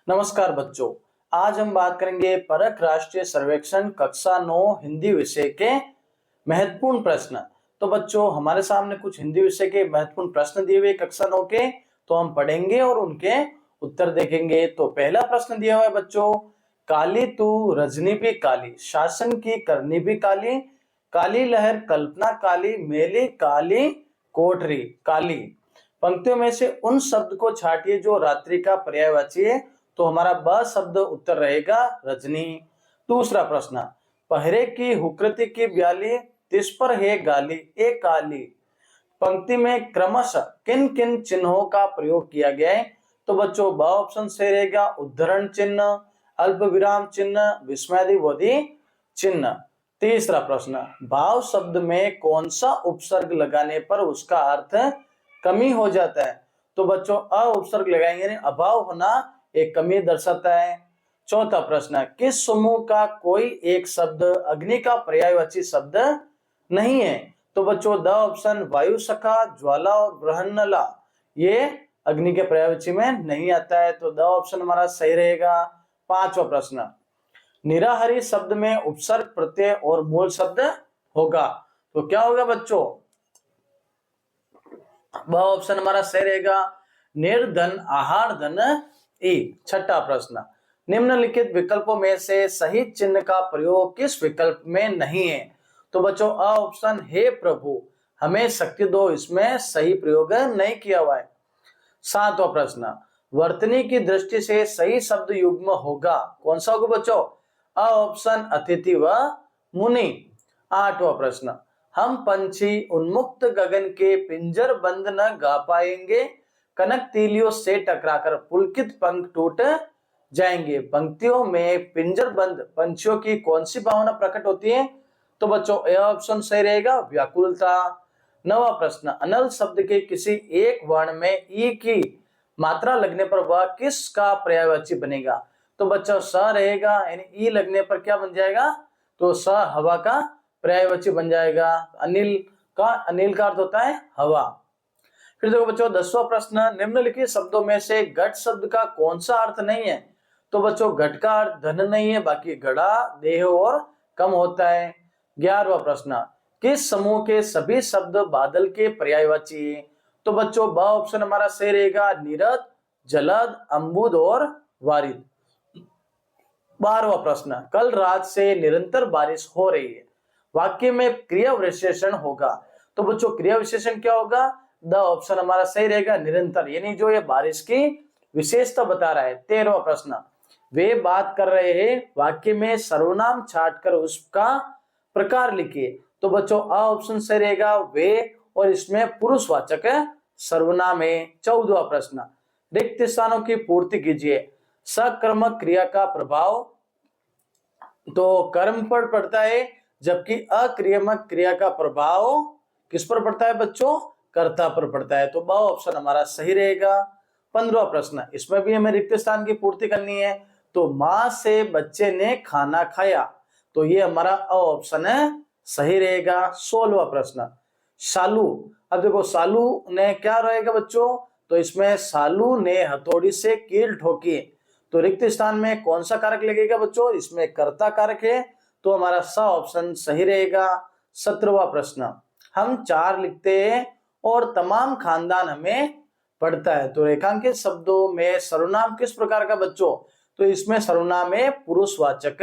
नमस्कार बच्चों, आज हम बात करेंगे परख राष्ट्रीय सर्वेक्षण कक्षा 9 हिंदी विषय के महत्वपूर्ण प्रश्न। तो बच्चों, हमारे सामने कुछ हिंदी विषय के महत्वपूर्ण प्रश्न दिए हुए कक्षा 9 के, तो हम पढ़ेंगे और उनके उत्तर देखेंगे। तो पहला प्रश्न दिया हुआ है बच्चों, काली तू रजनी भी काली, शासन की करनी भी काली, काली लहर कल्पना काली, मेली काली कोठरी काली। पंक्तियों में से उन शब्द को छांटिए जो रात्रि का पर्यायवाची है। तो हमारा ब शब्द उत्तर रहेगा रजनी। दूसरा प्रश्न, पहरे की हुकृति की ब्याली, तिस पर है गाली ए काली। पंक्ति में क्रमशः किन किन चिन्हों का प्रयोग किया गया है। तो बच्चों, ब ऑप्शन सही रहेगा, उद्धरण चिन्ह, अल्प विराम चिन्ह, विस्मयादिबोधी चिन्ह। तीसरा प्रश्न, भाव शब्द में कौन सा उपसर्ग लगाने पर उसका अर्थ कमी हो जाता है। तो बच्चों, अ उपसर्ग लगाएंगे, यानी अभाव होना एक कमी दर्शाता है। चौथा प्रश्न, किस समूह का कोई एक शब्द अग्नि का पर्यायवाची शब्द नहीं है। तो बच्चों, द ऑप्शन वायु सखा, ज्वाला और बृहन्नला ये अग्नि के पर्यायवाची में नहीं आता है। तो द ऑप्शन हमारा सही रहेगा। पांचवा प्रश्न, निराहारी शब्द में उपसर्ग प्रत्यय और मूल शब्द होगा। तो क्या होगा बच्चों, ब ऑप्शन हमारा सही रहेगा, निर्धन आहार धन ई। छठा प्रश्न, निम्नलिखित विकल्पों में से सही चिन्ह का प्रयोग किस विकल्प में नहीं है। तो बच्चों, अ ऑप्शन हे प्रभु हमें शक्ति दो, इसमें सही प्रयोग नहीं किया हुआ है। सातवां प्रश्न, वर्तनी की दृष्टि से सही शब्द युग्म होगा, कौन सा होगा बच्चों, अ ऑप्शन अतिथि व मुनि। आठवां प्रश्न, हम पंछी उन्मुक्त गगन के पिंजर बंद न गा पाएंगे, कनक तीलियों से टकराकर पुलकित पंख टूट जाएंगे। पंक्तियों में पिंजर बंद पंछियों की कौन सी भावना प्रकट होती है। तो बच्चों, यह ऑप्शन सही रहेगा, व्याकुलता। नवा प्रश्न, अनल शब्द के किसी एक वर्ण में ई की मात्रा लगने पर वह किसका पर्यायवाची बनेगा। तो बच्चों, स रहेगा, यानी ई लगने पर क्या बन जाएगा, तो स हवा का पर्यायवाची बन जाएगा। अनिल का अर्थ होता है हवा। फिर देखो बच्चों, 10वां प्रश्न, निम्नलिखित शब्दों में से घट शब्द का कौन सा अर्थ नहीं है। तो बच्चों, घट का अर्थ धन नहीं है, बाकी घड़ा देह और कम होता है। 11वां प्रश्न, किस समूह के सभी शब्द बादल के पर्यायवाची है। तो बच्चों, ब ऑप्शन हमारा सही रहेगा, नीरद, जलद, अम्बुद और वारिद। 12वां प्रश्न, कल रात से निरंतर बारिश हो रही है, वाक्य में क्रिया विशेषण होगा। तो बच्चों, क्रिया विशेषण क्या होगा, द ऑप्शन हमारा सही रहेगा, निरंतर, यानी जो ये बारिश की विशेषता बता रहा है। 13वां प्रश्न, वे बात कर रहे हैं, वाक्य में सर्वनाम छांटकर उसका प्रकार लिखिए। तो बच्चों, अ ऑप्शन सही रहेगा, वे, और इसमें पुरुषवाचक सर्वनाम है। 14वां प्रश्न, रिक्त स्थानों की पूर्ति कीजिए, सकर्मक क्रिया का प्रभाव तो कर्म पर पड़ता है, जबकि अक्रियात्मक क्रिया का प्रभाव किस पर पड़ता है बच्चों, कर्ता पर पड़ता है। तो ब ऑप्शन हमारा सही रहेगा। 15वां प्रश्न, इसमें भी हमें रिक्त स्थान की पूर्ति करनी है। तो मां से बच्चे ने खाना खाया, तो ये हमारा अ ऑप्शन है, सही रहेगा। 16वां प्रश्न, सालू, अब देखो सालू ने क्या रहेगा बच्चों, तो इसमें सालू ने हथौड़ी से कील ठोकी, तो रिक्त स्थान में कौन सा कारक लगेगा बच्चों, इसमें कर्ता कारक है, तो हमारा स ऑप्शन सही रहेगा। 17वां प्रश्न, हम 4 लिखते हैं और तमाम खानदान हमें पढ़ता है, तो रेखांकित शब्दों में सर्वनाम किस प्रकार का बच्चों, तो इसमें सर्वनाम है पुरुषवाचक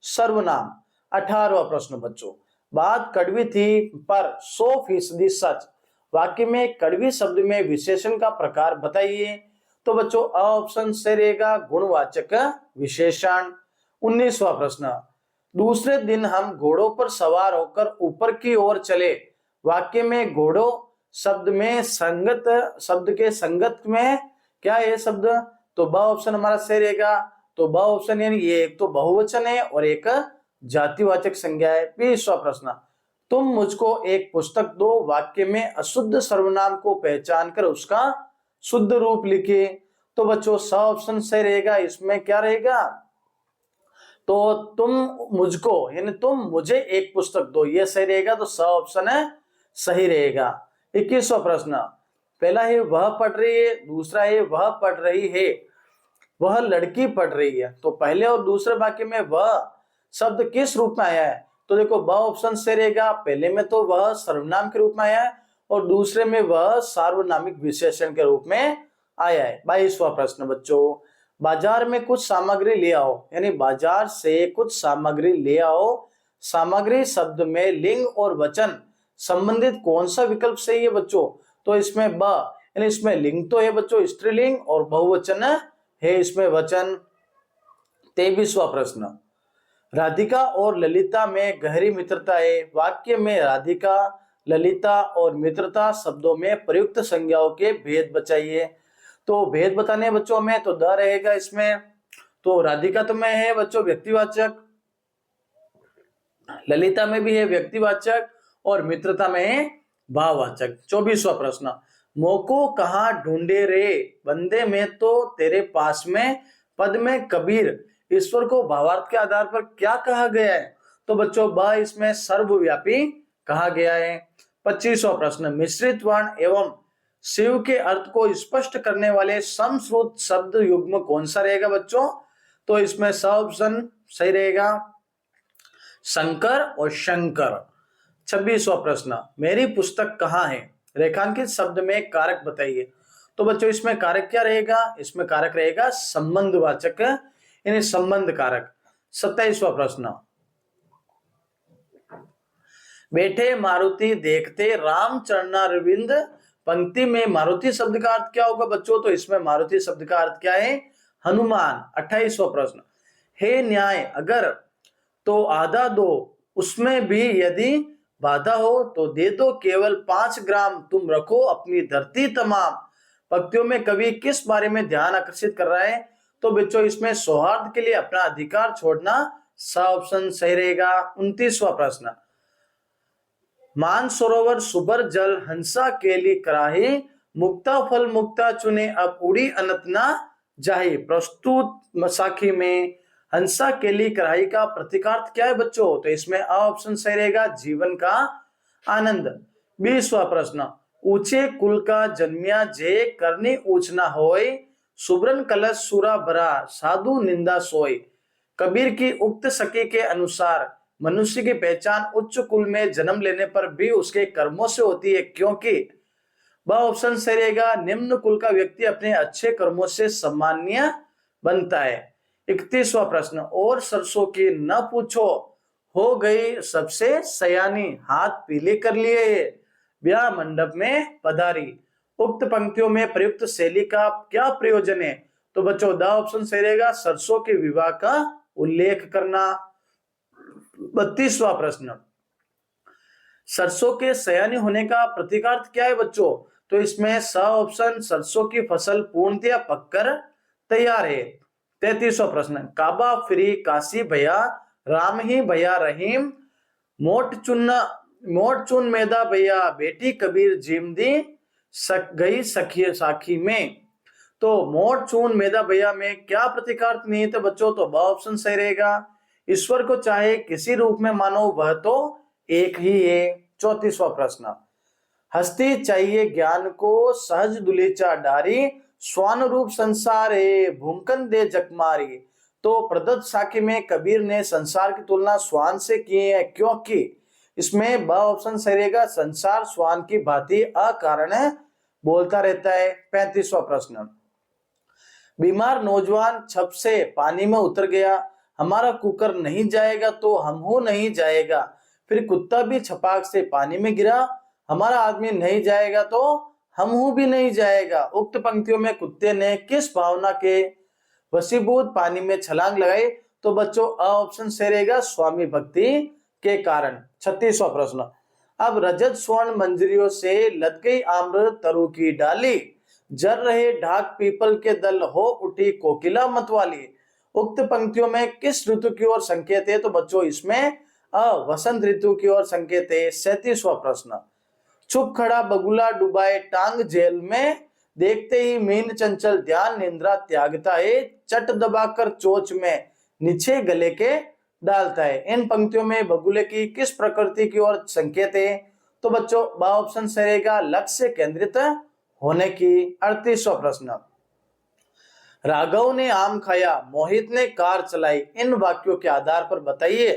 सर्वनाम। 18वां प्रश्न बच्चों, बात कड़वी थी पर 100% सच, वाक्य में कड़वी शब्द में विशेषण का प्रकार बताइए। तो बच्चों, अ ऑप्शन से रहेगा, गुणवाचक विशेषण। 19वां प्रश्न, दूसरे दिन हम घोड़ों पर सवार होकर ऊपर की ओर चले, वाक्य में घोड़ों शब्द में संगत शब्द के संगत में क्या है शब्द, तो ब ऑप्शन हमारा सही रहेगा। तो ब ऑप्शन, यानी ये एक तो बहुवचन है और एक जातिवाचक संज्ञा है। 20वां प्रश्न, तुम मुझको एक पुस्तक दो, वाक्य में अशुद्ध सर्वनाम को पहचान कर उसका शुद्ध रूप लिखिए। तो बच्चों, स ऑप्शन सही रहेगा, इसमें क्या रहेगा, तो तुम मुझको, यानी तुम मुझे एक पुस्तक दो, ये सही रहेगा, तो स ऑप्शन है सही रहेगा। 21वां प्रश्न, पहला है वह पढ़ रही है, दूसरा है वह पढ़ रही है, वह लड़की पढ़ रही है। तो पहले और दूसरे वाक्य में वह शब्द किस रूप में आया है? तो देखो ब ऑप्शन से रहेगा। पहले में तो वह सर्वनाम के रूप में आया है और दूसरे में वह सार्वनामिक विशेषण के रूप में आया है। 22वां प्रश्न बच्चों, बाजार में कुछ सामग्री ले आओ, यानी बाजार से कुछ सामग्री ले आओ। सामग्री शब्द में लिंग और वचन संबंधित कौन सा विकल्प सही है बच्चों? तो इसमें ब, यानी इसमें लिंग तो है बच्चों स्त्रीलिंग और बहुवचन है इसमें वचन। 23वां प्रश्न, राधिका और ललिता में गहरी मित्रता है। वाक्य में राधिका, ललिता और मित्रता शब्दों में प्रयुक्त संज्ञाओं के भेद बताइए। तो भेद बताने बच्चों में तो द रहेगा इसमें। तो राधिका तो में है बच्चों व्यक्तिवाचक, ललिता में भी है व्यक्तिवाचक और मित्रता में है भाववाचक। 24वां प्रश्न, मोको कहाँ ढूंढे रे, बंदे में तो तेरे पास में, पद में कबीर। ईश्वर को भावार्थ के आधार पर क्या कहा गया है? तो बच्चों ब इसमें सर्वव्यापी कहा गया है। 25वां प्रश्न, मिश्रित वर्ण एवं शिव के अर्थ को स्पष्ट करने वाले समश्रुत शब्द युग्म कौन सा रहेगा बच्चों? तो इसमें स ऑप्शन सही रहेगा, शंकर और शंकर। 26वां प्रश्न, मेरी पुस्तक कहाँ है, रेखांकित शब्द में कारक बताइए। तो बच्चों इसमें कारक क्या रहेगा? इसमें कारक रहेगा संबंधवाचक, यानी संबंध कारक। 27वां प्रश्न, बैठे मारुति देखते राम चरणारविंद, पंक्ति में मारुति शब्द का अर्थ क्या होगा बच्चों? तो इसमें मारुति शब्द का अर्थ क्या है? हनुमान। 28वां प्रश्न, हे न्याय अगर तो आधा दो, उसमें भी यदि बाधा हो तो दे दो केवल 5 ग्राम, तुम रखो अपनी धरती तमाम। पंक्तियों में कवि किस बारे में ध्यान आकर्षित कर रहा है? तो बच्चों इसमें सौहार्द के लिए अपना अधिकार छोड़ना सा ऑप्शन सही रहेगा। 29वां प्रश्न, मान सरोवर सुबर जल हंसा केली कराही, मुक्ता फल मुक्ता चुने अब उड़ी अनंत ना जाही। प्रस्तुत मसाखी में हंसा केली कढ़ाई का प्रतीकार्थ क्या है बच्चों? तो इसमें अ ऑप्शन सही रहेगा, जीवन का आनंद। 20वां प्रश्न, ऊंचे कुल का जन्मिया जे करनी ऊंच ना होय, सुब्रन कलश सूरा भरा साधु निंदा सोय। कबीर की उक्त सखी के अनुसार मनुष्य की पहचान उच्च कुल में जन्म लेने पर भी उसके कर्मों से होती है, क्योंकि ब ऑप्शन सही रहेगा, निम्न कुल का व्यक्ति अपने अच्छे कर्मों से सम्माननीय बनता है। 31वां प्रश्न, और सरसों की न पूछो हो गई सबसे सयानी, हाथ पीले कर लिए ब्याह मंडप में पधारी। उक्त पंक्तियों में प्रयुक्त शैली का क्या प्रयोजन है? तो बच्चों द ऑप्शन सही रहेगा, सरसों के विवाह का उल्लेख करना। 32वां प्रश्न, सरसों के सयानी होने का प्रतीकार्थ क्या है बच्चों? तो इसमें स ऑप्शन, सरसों की फसल पूर्णतया पककर तैयार है। 33वां प्रश्न, काबा फिरी काशी भैया राम ही भैया रहीम, मोट चुन मैदा भैया बेटी कबीर जिमदी गई सखी साखी में। तो मोट चून मैदा भैया में क्या प्रतीकार्थ नहीं है बच्चों? तो ब ऑप्शन सही रहेगा, ईश्वर को चाहे किसी रूप में मानो वह तो एक ही है। 34वां प्रश्न, हस्ती चाहिए ज्ञान को सहज दुलीचा डारी, स्वान रूप संसार है भूमकन दे जकमारी। तो प्रदत्त साखी में कबीर ने संसार की तुलना स्वान से की है, क्योंकि इसमें ब ऑप्शन सही रहेगा, संसार स्वान की भांति अकारण बोलता रहता है। 35वां प्रश्न, बीमार नौजवान छप से पानी में उतर गया, हमारा कुकर नहीं जाएगा तो हमहू नहीं जाएगा। फिर कुत्ता भी छपाक से पानी में गिरा, हमारा आदमी नहीं जाएगा तो हमहू भी नहीं जाएगा। उक्त पंक्तियों में कुत्ते ने किस भावना के वशीभूत पानी में छलांग लगाई? तो बच्चों अ ऑप्शन सही रहेगा, स्वामी भक्ति के कारण। 36वां प्रश्न, अब रजत स्वर्ण मंजरियों से लद गई आम्र तरु की डाली, जर रहे ढाक पीपल के दल हो उठी कोकिला मतवाली। उक्त पंक्तियों में किस ऋतु की ओर संकेत है? तो बच्चों इसमें वसंत ऋतु की ओर संकेत है। 37वां प्रश्न, चुप खड़ा बगुला डुबाए टांग जेल में, देखते ही मीन चंचल ध्यान निंद्रा त्यागता है, चट दबाकर चोच में नीचे गले के डालता है। इन पंक्तियों में बगुले की किस प्रकृति की ओर संकेत है? तो बच्चों बा ऑप्शन सही रहेगा, लक्ष्य केंद्रित होने की। 38वां प्रश्न, राघव ने आम खाया, मोहित ने कार चलाई। इन वाक्यों के आधार पर बताइए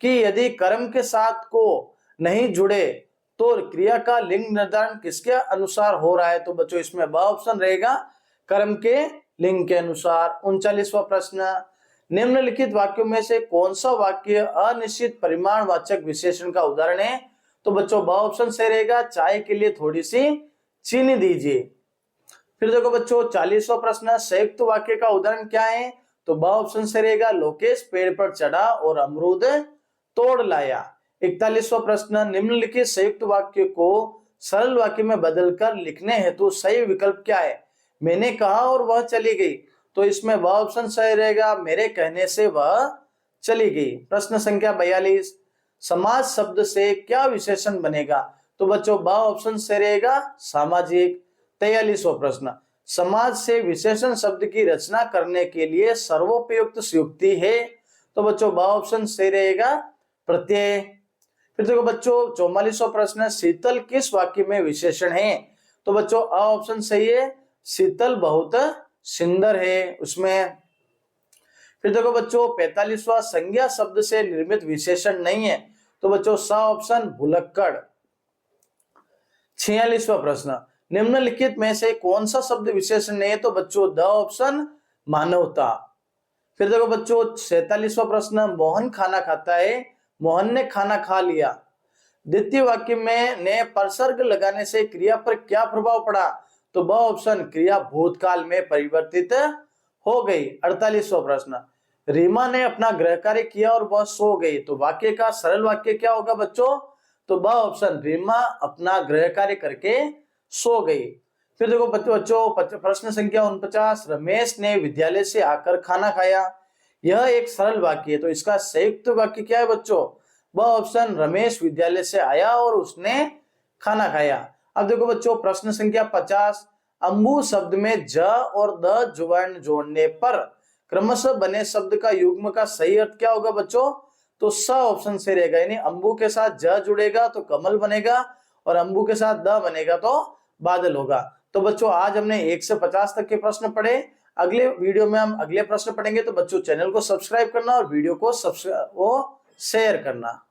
कि यदि कर्म के साथ को नहीं जुड़े तो क्रिया का लिंग निर्धारण किसके अनुसार हो रहा है? तो बच्चों इसमें ब ऑप्शन रहेगा, कर्म के लिंग के अनुसार। 39वां प्रश्न, निम्नलिखित वाक्यों में से कौन सा वाक्य अनिश्चित परिमाणवाचक विशेषण का उदाहरण है? तो बच्चों ब ऑप्शन सही रहेगा, चाय के लिए थोड़ी सी चीनी दीजिए। फिर देखो बच्चों 40वां प्रश्न, संयुक्त वाक्य का उदाहरण क्या है? तो ब ऑप्शन सही रहेगा, लोकेश पेड़ पर चढ़ा और अमरूद तोड़ लाया। 41वां प्रश्न, निम्नलिखित संयुक्त वाक्य को सरल वाक्य में बदलकर लिखने हेतु सही विकल्प क्या है? मैंने कहा और वह चली गई। तो इसमें वह ऑप्शन सही रहेगा, मेरे कहने से वह चली गई। प्रश्न संख्या 42, समाज शब्द से क्या विशेषण बनेगा? तो बच्चों ब ऑप्शन सही रहेगा, सामाजिक। 43वां प्रश्न, समाज से विशेषण शब्द की रचना करने के लिए सर्वोपयुक्त युक्ति है? तो बच्चों ब ऑप्शन सही रहेगा, प्रत्यय। फिर देखो बच्चों 44वां प्रश्न, शीतल किस वाक्य में विशेषण है? तो बच्चों अ ऑप्शन सही है, शीतल बहुत सुंदर है उसमें। फिर देखो बच्चों 45वां, संज्ञा शब्द से निर्मित विशेषण नहीं है। तो बच्चों स ऑप्शन, भुलक्कड़। 46वां प्रश्न, निम्नलिखित में से कौन सा शब्द विशेषण नहीं है? तो बच्चों द ऑप्शन, मानवता। फिर देखो बच्चों 47वां प्रश्न, मोहन खाना खाता है, मोहन ने खाना खा लिया। द्वितीय वाक्य में ने परसर्ग लगाने से क्रिया पर क्या प्रभाव पड़ा? तो ब ऑप्शन, क्रिया भूतकाल में परिवर्तित हो गई। 48वां प्रश्न, रीमा ने अपना गृह कार्य किया और वह सो गई। तो वाक्य का सरल वाक्य क्या होगा बच्चों? तो ब ऑप्शन, रीमा अपना गृह कार्य करके सो गई। फिर देखो बच्चों प्रश्न संख्या 49, रमेश ने विद्यालय से आकर खाना खाया। यह एक सरल वाक्य है, तो इसका संयुक्त वाक्य क्या है बच्चों? ब ऑप्शन, रमेश विद्यालय से आया और उसने खाना खाया। अब देखो बच्चों प्रश्न संख्या 50, अंबु शब्द में ज और द जुवर्ण जोड़ने पर क्रमशः बने शब्द का युग्म का सही अर्थ क्या होगा बच्चों? तो स ऑप्शन से रहेगा, यानी अंबु के साथ ज जुड़ेगा तो कमल बनेगा और अंबु के साथ द बनेगा तो बादल होगा। तो बच्चों आज हमने 1 से 50 तक के प्रश्न पढ़े। अगले वीडियो में हम अगले प्रश्न पढ़ेंगे। तो बच्चों चैनल को सब्सक्राइब करना और वीडियो को शेयर करना।